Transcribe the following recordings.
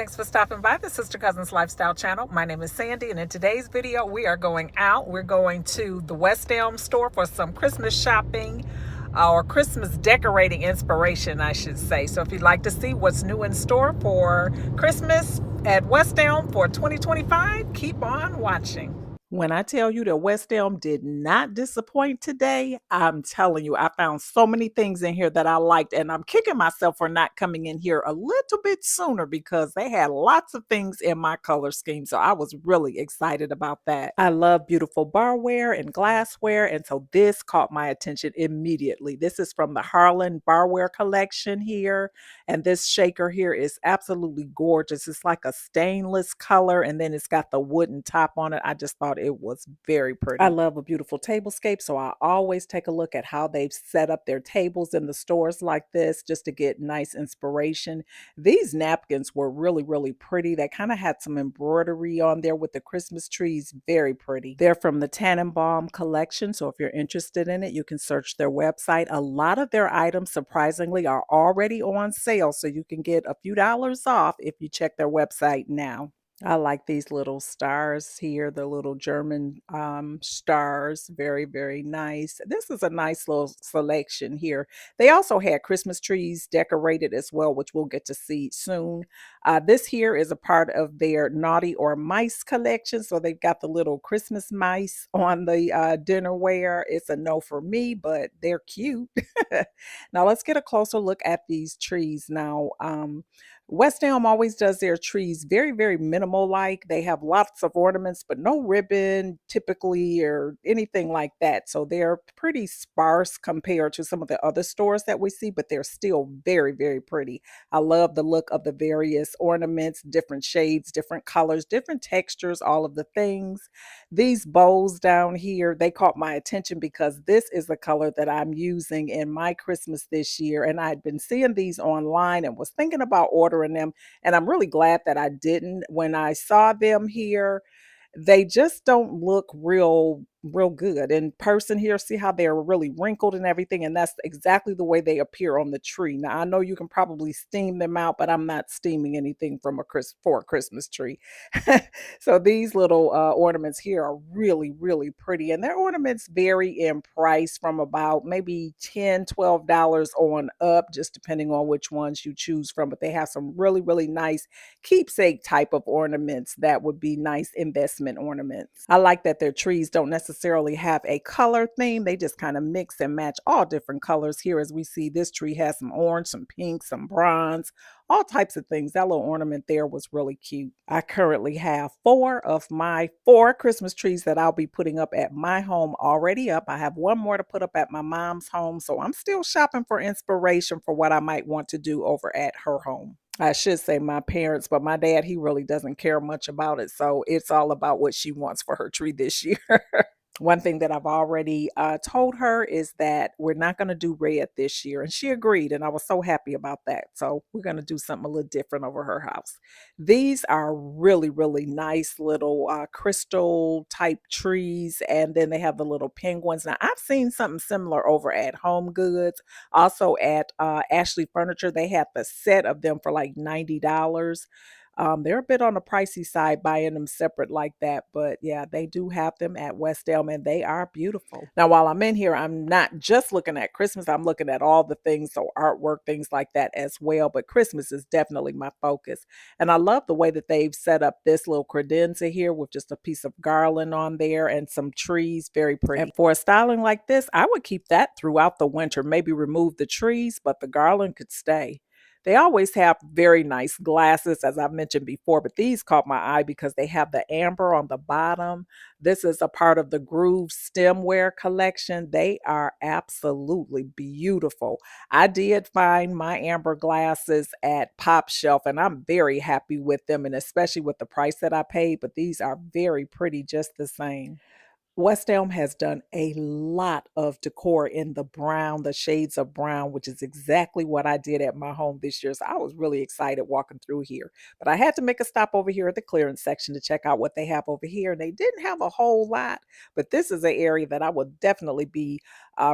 Thanks for stopping by the Sister Cousins Lifestyle channel. My name is Sandy, and in today's video, we are going out. We're going to the West Elm store for some Christmas shopping or Christmas decorating inspiration, I should say. So if you'd like to see what's new in store for Christmas at West Elm for 2025, keep on watching. When I tell you that West Elm did not disappoint today, I'm telling you, I found so many things in here that I liked, and I'm kicking myself for not coming in here a little bit sooner because they had lots of things in my color scheme. So I was really excited about that. I love beautiful barware and glassware, and so this caught my attention immediately. This is from the Harlan Barware collection here, and this shaker here is absolutely gorgeous. It's like a stainless color, and then it's got the wooden top on it. I just thought it was very pretty. I love a beautiful tablescape, so I always take a look at how they've set up their tables in the stores like this just to get nice inspiration. These napkins were really, really pretty. They kind of had some embroidery on there with the Christmas trees. Very pretty. They're from the Tannenbaum collection, so if you're interested in it, you can search their website. A lot of their items, surprisingly, are already on sale, so you can get a few dollars off if you check their website now. I like these little stars here, the little German stars. Very, very nice. This is a nice little selection here. They also had Christmas trees decorated as well, which we'll get to see soon. This here is a part of their Naughty or Mice collection. So they've got the little Christmas mice on the dinnerware. It's a no for me, but they're cute. Now let's get a closer look at these trees now. West Elm always does their trees very, very minimal like. They have lots of ornaments, but no ribbon typically or anything like that. So they're pretty sparse compared to some of the other stores that we see, but they're still very, very pretty. I love the look of the various ornaments, different shades, different colors, different textures, all of the things. These bows down here, they caught my attention because this is the color that I'm using in my Christmas this year. And I'd been seeing these online and was thinking about ordering them. And I'm really glad that I didn't. When I saw them here, they just don't look real good in person here. See how they're really wrinkled and everything, and that's exactly the way they appear on the tree. Now I know you can probably steam them out, but I'm not steaming anything from for a Christmas tree. So these little ornaments here are really, really pretty, and their ornaments vary in price from about maybe $10, $12 on up, just depending on which ones you choose from. But they have some really, really nice keepsake type of ornaments that would be nice investment ornaments. I like that their trees don't necessarily have a color theme. They just kind of mix and match all different colors here. As we see, this tree has some orange, some pink, some bronze, all types of things. That little ornament there was really cute. I currently have 4 of my 4 Christmas trees that I'll be putting up at my home already up. I have one more to put up at my mom's home, so I'm still shopping for inspiration for what I might want to do over at her home. I should say my parents, but my dad, he really doesn't care much about it. So it's all about what she wants for her tree this year. One thing that I've already told her is that we're not going to do red this year. And she agreed, and I was so happy about that. So we're going to do something a little different over her house. These are really, really nice little crystal type trees. And then they have the little penguins. Now, I've seen something similar over at Home Goods. Also at Ashley Furniture, they had the set of them for like $90. They're a bit on the pricey side buying them separate like that, but yeah, they do have them at West Elm and they are beautiful. Now, while I'm in here, I'm not just looking at Christmas, I'm looking at all the things, so artwork, things like that as well, but Christmas is definitely my focus. And I love the way that they've set up this little credenza here with just a piece of garland on there and some trees, very pretty. And for a styling like this, I would keep that throughout the winter, maybe remove the trees, but the garland could stay. They always have very nice glasses, as I mentioned before, but these caught my eye because they have the amber on the bottom. This is a part of the Groove Stemware collection. They are absolutely beautiful. I did find my amber glasses at Pop Shelf, and I'm very happy with them, and especially with the price that I paid, but these are very pretty just the same. West Elm has done a lot of decor in the brown, the shades of brown, which is exactly what I did at my home this year. So I was really excited walking through here. But I had to make a stop over here at the clearance section to check out what they have over here. And they didn't have a whole lot, but this is an area that I would definitely be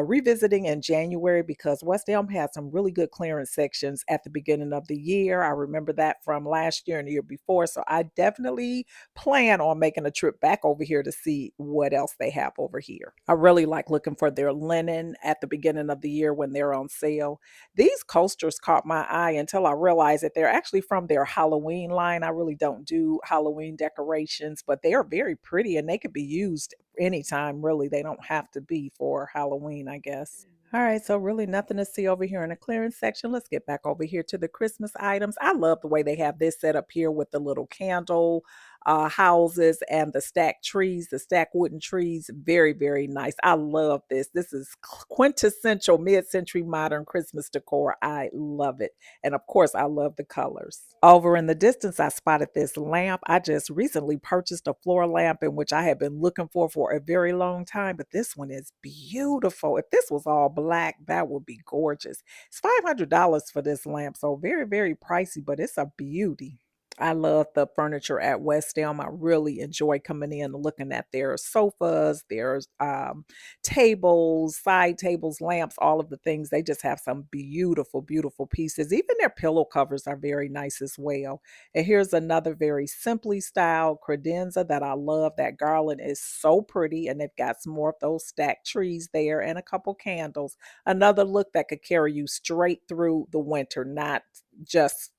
revisiting in January because West Elm had some really good clearance sections at the beginning of the year. I remember that from last year and the year before. So I definitely plan on making a trip back over here to see what else they have over here. I really like looking for their linen at the beginning of the year when they're on sale. These coasters caught my eye until I realized that they're actually from their Halloween line. I really don't do Halloween decorations, but they are very pretty and they could be used anytime, really. They don't have to be for Halloween, I guess. All right, so really nothing to see over here in the clearance section. Let's get back over here to the Christmas items. I love the way they have this set up here with the little candle houses and the stacked trees, the stacked wooden trees. Very, very nice. I love this. This is quintessential mid-century modern Christmas decor. I love it. And of course, I love the colors. Over in the distance, I spotted this lamp. I just recently purchased a floor lamp in which I have been looking for a very long time, but this one is beautiful. If this was all black, that would be gorgeous. It's $500 for this lamp, so very, very pricey, but it's a beauty. I love the furniture at West Elm. I really enjoy coming in and looking at their sofas, their tables, side tables, lamps, all of the things. They just have some beautiful, beautiful pieces. Even their pillow covers are very nice as well. And here's another very simply styled credenza that I love. That garland is so pretty, and they've got some more of those stacked trees there and a couple candles. Another look that could carry you straight through the winter, not just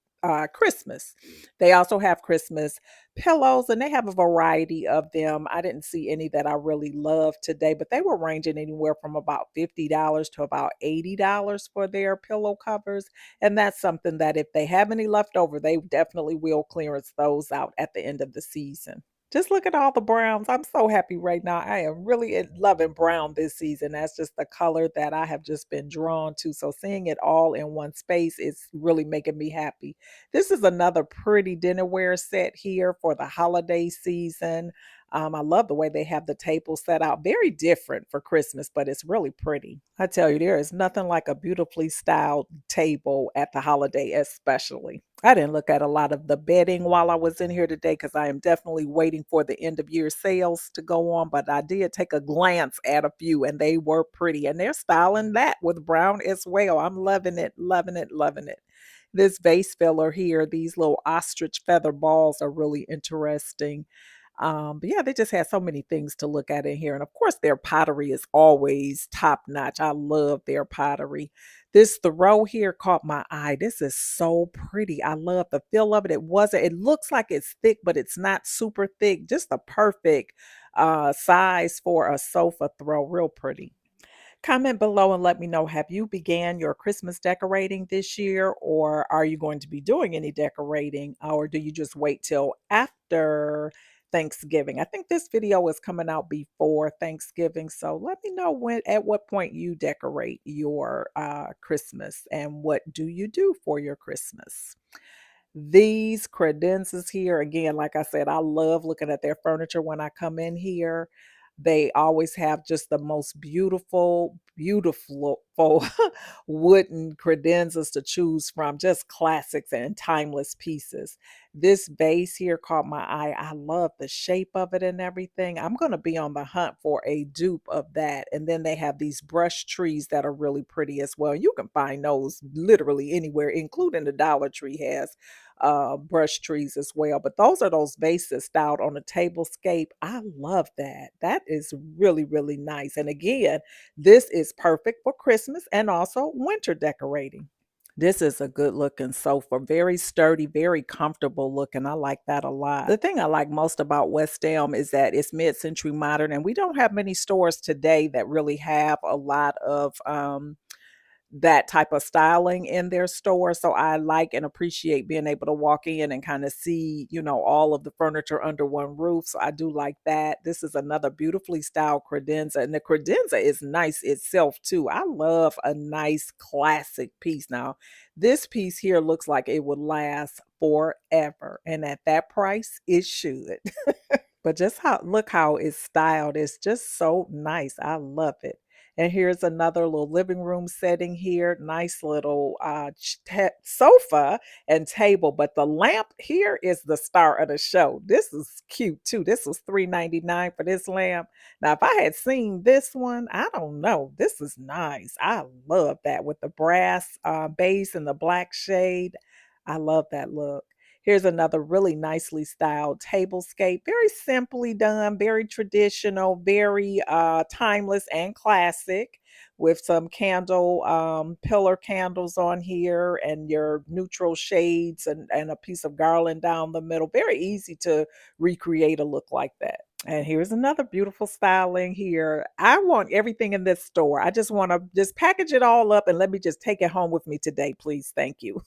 Christmas. They also have Christmas pillows and they have a variety of them. I didn't see any that I really love today, but they were ranging anywhere from about $50 to about $80 for their pillow covers. And that's something that if they have any left over, they definitely will clearance those out at the end of the season. Just look at all the browns. I'm so happy right now. I am really loving brown this season. That's just the color that I have just been drawn to. So seeing it all in one space is really making me happy. This is another pretty dinnerware set here for the holiday season. I love the way they have the table set out. Very different for Christmas, but it's really pretty. I tell you, there is nothing like a beautifully styled table at the holiday, especially. I didn't look at a lot of the bedding while I was in here today because I am definitely waiting for the end of year sales to go on. But I did take a glance at a few and they were pretty. And they're styling that with brown as well. I'm loving it, loving it, loving it. This vase filler here, these little ostrich feather balls are really interesting. But yeah, they just had so many things to look at in here. And of course, their pottery is always top notch. I love their pottery. This throw here caught my eye. This is so pretty. I love the feel of it. It looks like it's thick, but it's not super thick. Just the perfect size for a sofa throw. Real pretty. Comment below and let me know, have you began your Christmas decorating this year, or are you going to be doing any decorating, or do you just wait till after Thanksgiving? I think this video is coming out before Thanksgiving, so let me know at what point you decorate your Christmas and what do you do for your Christmas. These credenzas here, again, like I said, I love looking at their furniture when I come in here. They always have just the most beautiful, beautiful wooden credenzas to choose from, just classics and timeless pieces. This vase here caught my eye. I love the shape of it and everything. I'm going to be on the hunt for a dupe of that. And then they have these brush trees that are really pretty as well. You can find those literally anywhere, including the Dollar Tree has brush trees as well. But those are those vases styled on a tablescape. I love that. That is really, really nice. And again, this is perfect for Christmas and also winter decorating. This is a good looking sofa, very sturdy, very comfortable looking. I like that a lot. The thing I like most about West Elm is that it's mid-century modern, and we don't have many stores today that really have a lot of that type of styling in their store. So I like and appreciate being able to walk in and kind of see, all of the furniture under one roof. So I do like that. This is another beautifully styled credenza, and the credenza is nice itself too. I love a nice classic piece. Now, this piece here looks like it would last forever, and at that price, it should. But just look how it's styled. It's just so nice. I love it. And here's another little living room setting here. Nice little sofa and table. But the lamp here is the star of the show. This is cute too. This was $3.99 for this lamp. Now, if I had seen this one, I don't know. This is nice. I love that with the brass base and the black shade. I love that look. Here's another really nicely styled tablescape. Very simply done, very traditional, very timeless and classic, with some candle, pillar candles on here and your neutral shades and a piece of garland down the middle. Very easy to recreate a look like that. And here's another beautiful styling here. I want everything in this store. I just want to just package it all up and let me just take it home with me today, please. Thank you.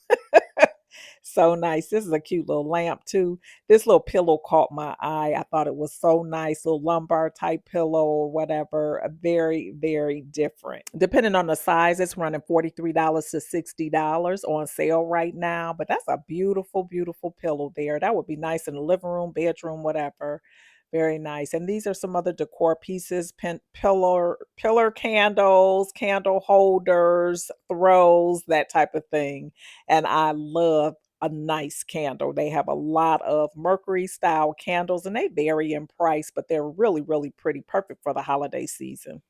So nice. This is a cute little lamp too. This little pillow caught my eye. I thought it was so nice. Little lumbar type pillow or whatever. Very, very different. Depending on the size, it's running $43 to $60 on sale right now. But that's a beautiful, beautiful pillow there. That would be nice in the living room, bedroom, whatever. Very nice. And these are some other decor pieces, pillar candles, candle holders, throws, that type of thing. And I love a nice candle. They have a lot of Mercury style candles and they vary in price, but they're really, really pretty, perfect for the holiday season.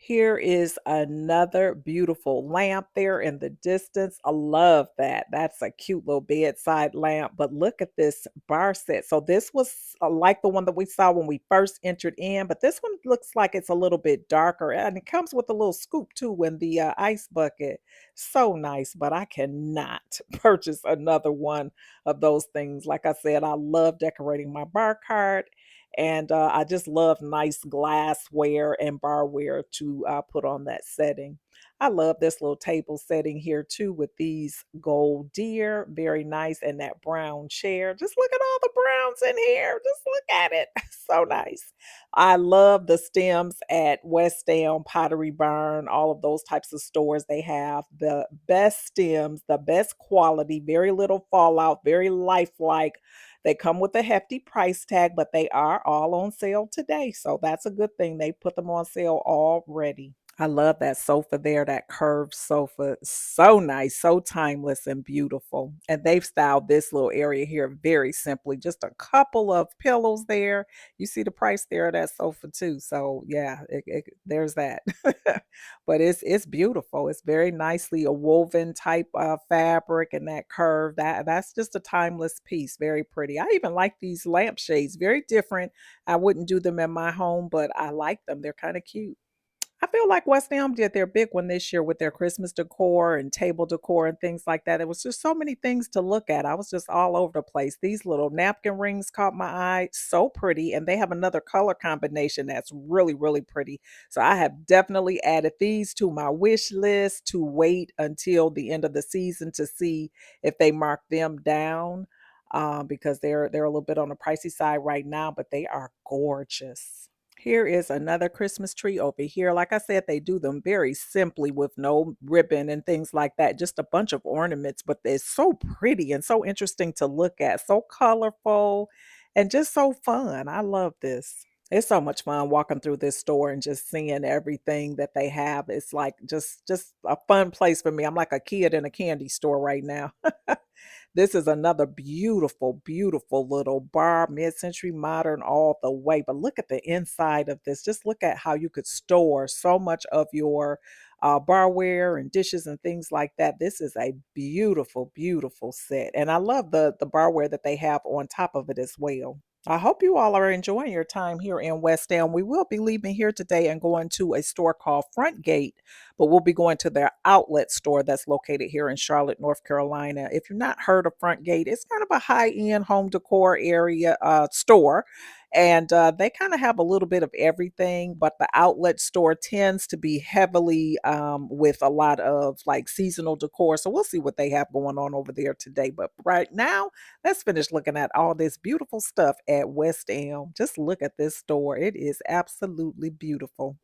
Here is another beautiful lamp there in the distance. I love that. That's a cute little bedside lamp. But look at this bar set. So this was like the one that we saw when we first entered in, but this one looks like it's a little bit darker. And it comes with a little scoop too in the ice bucket. So nice, but I cannot purchase another one of those things. Like I said, I love decorating my bar cart, and I just love nice glassware and barware to put on that setting. I love this little table setting here too with these gold deer. Very nice. And that brown chair. Just look at all the browns in here. Just look at it. So nice. I love the stems at West Elm, Pottery Barn, all of those types of stores. They have the best stems, the best quality, very little fallout, very lifelike. They come with a hefty price tag, but they are all on sale today. So that's a good thing. They put them on sale already. I love that sofa there, that curved sofa. So nice, so timeless and beautiful. And they've styled this little area here very simply. Just a couple of pillows there. You see the price there of that sofa too. So yeah, there's that. But it's beautiful. It's very nicely a woven type of fabric and that curve. That's just a timeless piece. Very pretty. I even like these lampshades. Very different. I wouldn't do them in my home, but I like them. They're kind of cute. I feel like West Elm did their big one this year with their Christmas decor and table decor and things like that. It was just so many things to look at. I was just all over the place. These little napkin rings caught my eye. So pretty. And they have another color combination that's really, really pretty. So I have definitely added these to my wish list to wait until the end of the season to see if they mark them down. Because they're a little bit on the pricey side right now, but they are gorgeous. Here is another Christmas tree over here. Like I said, they do them very simply with no ribbon and things like that. Just a bunch of ornaments, but they're so pretty and so interesting to look at. So colorful and just so fun. I love this. It's so much fun walking through this store and just seeing everything that they have. It's like just a fun place for me. I'm like a kid in a candy store right now. This is another beautiful, beautiful little bar, mid-century modern all the way. But look at the inside of this. Just look at how you could store so much of your barware and dishes and things like that. This is a beautiful, beautiful set. And I love the barware that they have on top of it as well. I hope you all are enjoying your time here in West Elm. We will be leaving here today and going to a store called Frontgate, but we'll be going to their outlet store that's located here in Charlotte, North Carolina. If you've not heard of Frontgate, it's kind of a high-end home decor area store. And they kind of have a little bit of everything, but the outlet store tends to be heavily with a lot of like seasonal decor. So we'll see what they have going on over there today. But right now, let's finish looking at all this beautiful stuff at West Elm. Just look at this store. It is absolutely beautiful.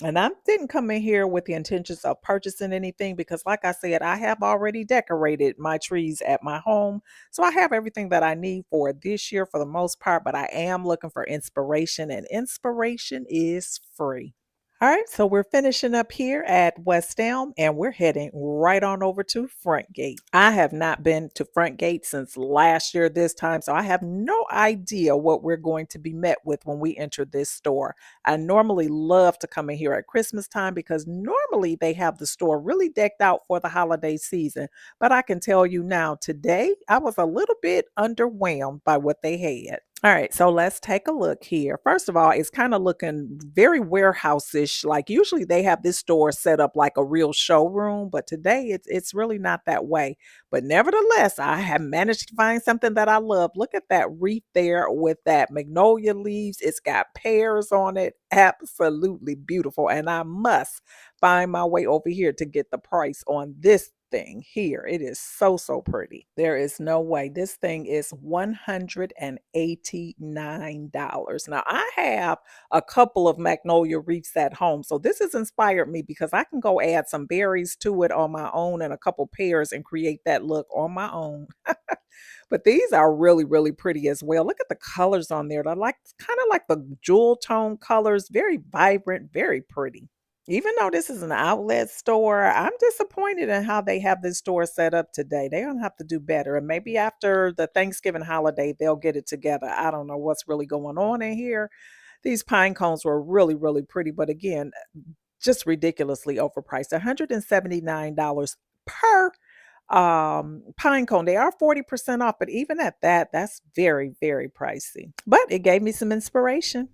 And I didn't come in here with the intentions of purchasing anything because, like I said, I have already decorated my trees at my home. So I have everything that I need for this year for the most part, but I am looking for inspiration, and inspiration is free. All right, so we're finishing up here at West Elm and we're heading right on over to Frontgate. I have not been to Frontgate since last year this time, so I have no idea what we're going to be met with when we enter this store. I normally love to come in here at Christmas time because normally they have the store really decked out for the holiday season. But I can tell you now, today I was a little bit underwhelmed by what they had. All right, so let's take a look here. First of all, it's kind of looking very warehouse-ish. Like usually they have this store set up like a real showroom, but today it's really not that way. But nevertheless, I have managed to find something that I love. Look at that wreath there with that magnolia leaves. It's got pears on it. Absolutely beautiful. And I must find my way over here to get the price on this thing here. It is so, so pretty. There is no way. This thing is $189. Now, I have a couple of magnolia wreaths at home. So this has inspired me because I can go add some berries to it on my own and a couple pears and create that look on my own. But these are really, really pretty as well. Look at the colors on there. I like kind of like the jewel tone colors, very vibrant, very pretty. Even though this is an outlet store, I'm disappointed in how they have this store set up today. They don't have to do better. And maybe after the Thanksgiving holiday, they'll get it together. I don't know what's really going on in here. These pine cones were really, really pretty, but again, just ridiculously overpriced. $179 per pine cone. They are 40% off, but even at that, that's very, very pricey. But it gave me some inspiration.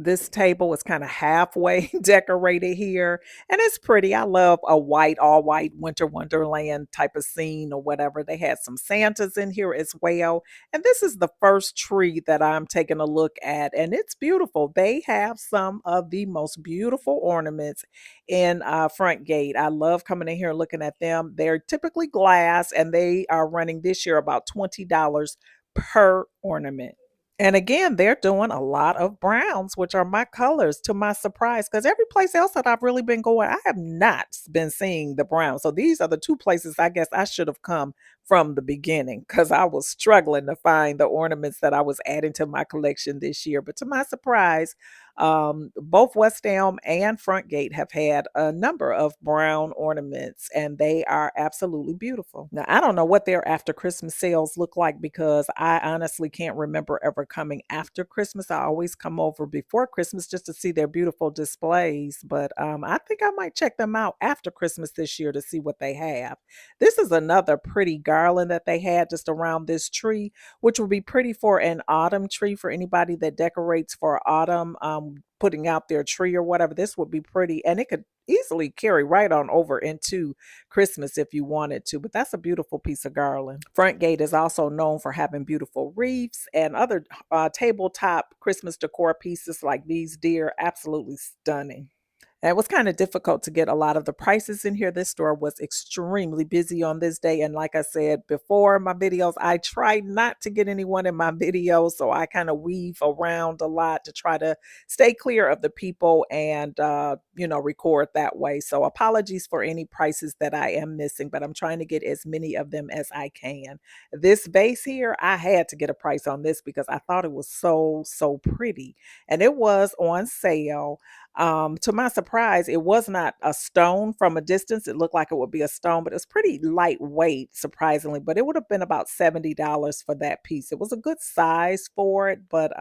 This table is kind of halfway decorated here, and it's pretty. I love a white, all white winter wonderland type of scene or whatever. They had some Santas in here as well. And this is the first tree that I'm taking a look at, and it's beautiful. They have some of the most beautiful ornaments in Frontgate. I love coming in here and looking at them. They're typically glass, and they are running this year about $20 per ornament. And again, they're doing a lot of browns, which are my colors to my surprise. Because every place else that I've really been going, I have not been seeing the brown. So these are the two places I guess I should have come from the beginning because I was struggling to find the ornaments that I was adding to my collection this year. But to my surprise, both West Elm and Frontgate have had a number of brown ornaments, and they are absolutely beautiful. Now, I don't know what their after Christmas sales look like because I honestly can't remember ever coming after Christmas. I always come over before Christmas just to see their beautiful displays, but I think I might check them out after Christmas this year to see what they have. This is another pretty garland that they had just around this tree, which would be pretty for an autumn tree for anybody that decorates for autumn, putting out their tree or whatever. This would be pretty, and it could easily carry right on over into Christmas if you wanted to. But that's a beautiful piece of garland. Frontgate is also known for having beautiful wreaths and other tabletop Christmas decor pieces like these deer. Absolutely stunning. And it was kind of difficult to get a lot of the prices in here. This store was extremely busy on this day. And like I said before in my videos, I try not to get anyone in my videos. So I kind of weave around a lot to try to stay clear of the people and, record that way. So apologies for any prices that I am missing, but I'm trying to get as many of them as I can. This vase here, I had to get a price on this because I thought it was so, so pretty. And it was on sale. To my surprise, it was not a stone from a distance. It looked like it would be a stone, but it was pretty lightweight, surprisingly. But it would have been about $70 for that piece. It was a good size for it, but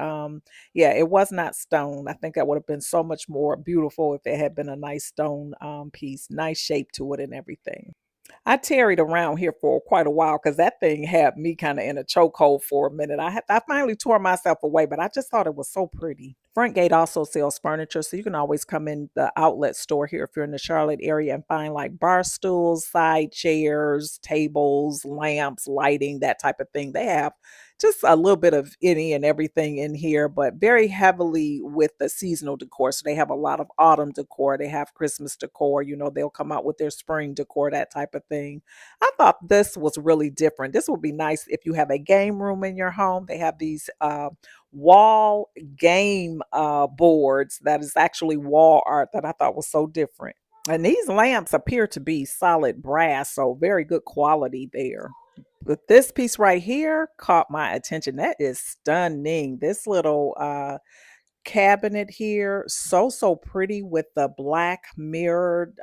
yeah, it was not stone. I think that would have been so much more beautiful if it had been a nice stone piece, nice shape to it and everything. I tarried around here for quite a while because that thing had me kind of in a chokehold for a minute. I finally tore myself away, but I just thought it was so pretty. Frontgate also sells furniture, so you can always come in the outlet store here if you're in the Charlotte area and find like bar stools, side chairs, tables, lamps, lighting, that type of thing. They have just a little bit of any and everything in here, but very heavily with the seasonal decor. So they have a lot of autumn decor. They have Christmas decor. They'll come out with their spring decor, that type of thing. I thought this was really different. This would be nice if you have a game room in your home. They have these wall game boards that is actually wall art that I thought was so different. And these lamps appear to be solid brass, so very good quality there. But this piece right here caught my attention. That is stunning. This little cabinet here. So pretty with the black mirrored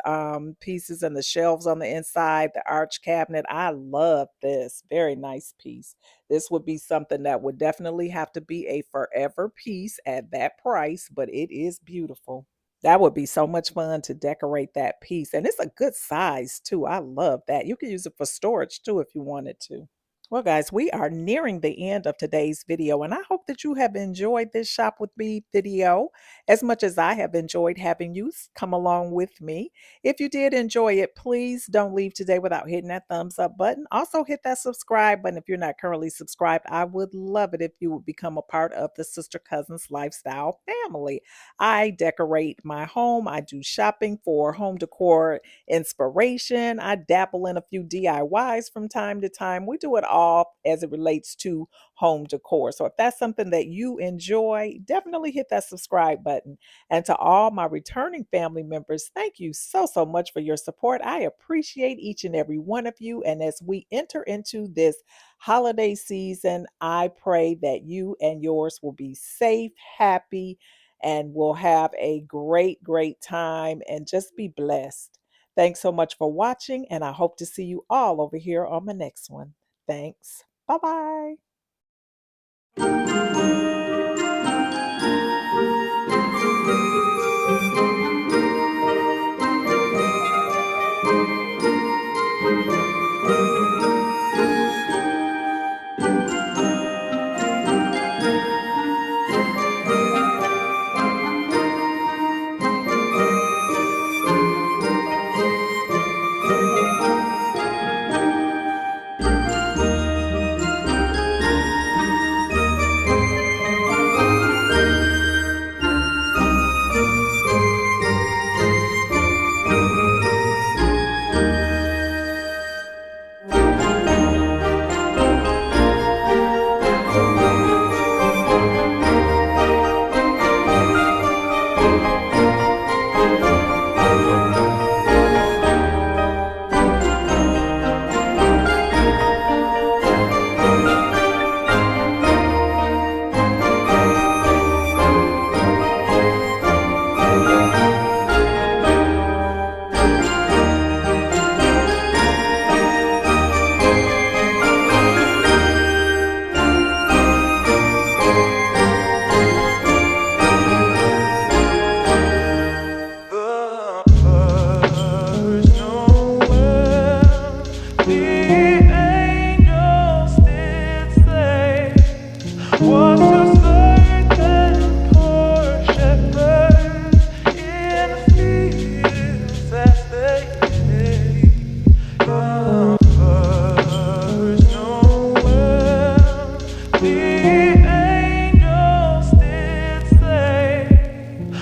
pieces and the shelves on the inside, the arch cabinet. I love this. Very nice piece. This would be something that would definitely have to be a forever piece at that price, but it is beautiful. That would be so much fun to decorate that piece. And it's a good size too. I love that. You can use it for storage too if you wanted to. Well, guys, we are nearing the end of today's video, and I hope that you have enjoyed this Shop with Me video as much as I have enjoyed having you come along with me. If you did enjoy it, please don't leave today without hitting that thumbs up button. Also, hit that subscribe button if you're not currently subscribed. I would love it if you would become a part of the Sister Cousins Lifestyle family. I decorate my home, I do shopping for home decor inspiration. I dabble in a few DIYs from time to time. We do it all as it relates to home decor. So if that's something that you enjoy, definitely hit that subscribe button. And to all my returning family members, thank you so much for your support. I appreciate each and every one of you. And as we enter into this holiday season, I pray that you and yours will be safe, happy, and will have a great time and just be blessed. Thanks so much for watching, and I hope to see you all over here on the next one. Thanks. Bye-bye.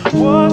What